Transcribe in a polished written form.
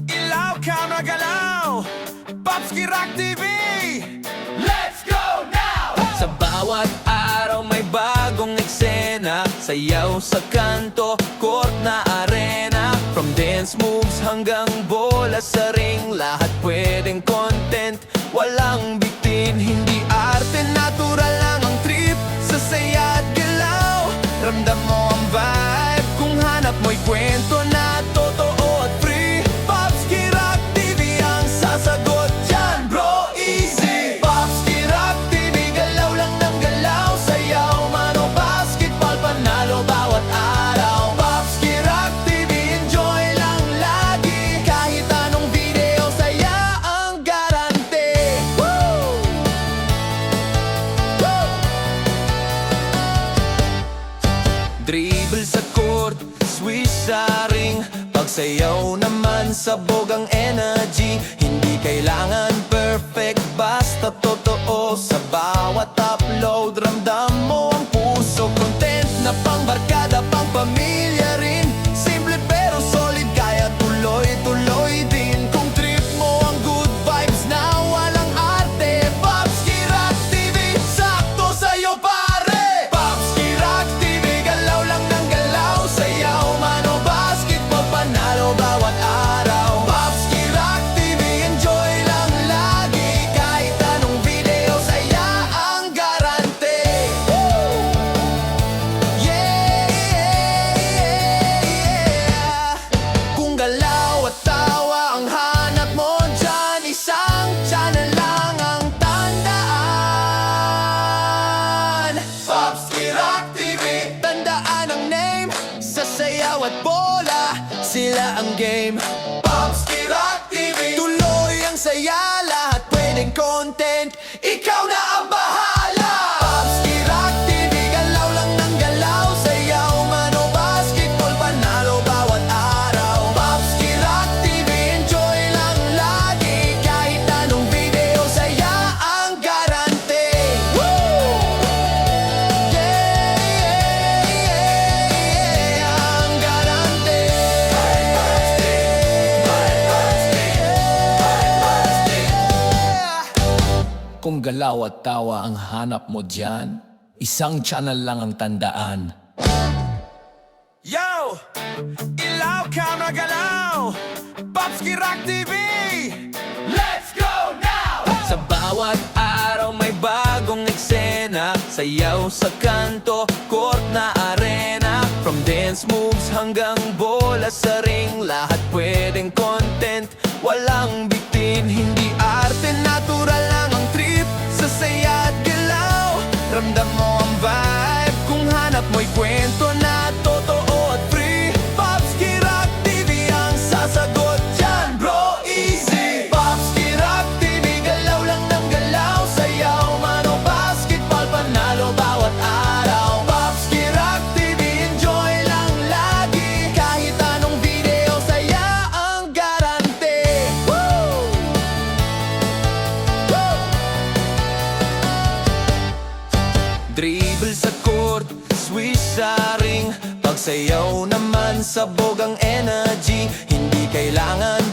ilaw ka magalaw, Popski Rock TV. Let's go now! Sa bawat araw may bagong eksena, sayaw sa kanto, court na arena. From dance moves hanggang bola sa ring, lahat pwedeng content, walang bitin. Hindi arte, natural lang ang trip, sa saya at galaw. Ramdam mo ang vibe, kung hanap mo'y kwento na totoo at free. Popski Rock TV ang sasagot dyan, bro, easy. Popski Rock TV, galaw lang ng galaw, sayaw man o basketball, panalo bawat araw. Popski Rock TV, enjoy lang lagi, kahit anong video, saya ang garante. Woo! Woo! Dribble sa court, swish sa ring, pagsayaw naman sabog ang energy. Hindi kailangan perfect, basta totoo. Sa bawat upload, ramdam mo ang puso. Content na pang barkada, pang pamilya rin. Simple pero solid, kaya tuloy-tuloy din. Kung trip mo ang good vibes na walang arte, Popski Rock TV, sakto sa'yo pare. Popski Rock TV, galaw lang ng galaw, sayaw man o basketball, panalo bawat araw. Popski Rock TV, enjoy lang lagi, kahit anong video, saya ang garante. Woo! Yeah, yeah, yeah. Kung galaw at tawa ang hanap mo dyan, isang channel lang ang tandaan. Popski Rock TV, tandaan ang name, sa sayaw at bola, sila ang game. Popski Rock TV, tuloy ang saya, lahat pwedeng content, ikaw na ang bahala. Popski Rock TV, galaw lang ng galaw, sayaw man o basketball, panalo bawat araw. Popski Rock TV, enjoy lang lagi, kahit anong video, saya ang garante. Woo! Yeah, yeah, yeah, ang garante. Kung galaw at tawa ang hanap mo dyan, isang channel lang ang tandaan. Yo! Ilaw ka magalaw, Popski Rock TV. Let's go now! Sa bawat araw may bagong eksena, sayaw sa kanto, court na arena. From dance moves hanggang bola sa ring, lahat pwedeng content, walang bitin. Hindi arte, natural lang ang trip, sa saya at galaw. Ramdam mo ang vibe, kung hanap mo'y kwento na totoo at free. Popski Rock TV ang sasagot dyan, bro, easy. Popski Rock TV, galaw lang ng galaw, sayaw man o basketball, panalo bawat araw. Popski Rock TV, enjoy lang lagi, kahit anong video, saya ang garante. Woo! Woo! Dribble sa court, swish sa ring, pagsayaw naman sabog ang energy. Hindi kailangan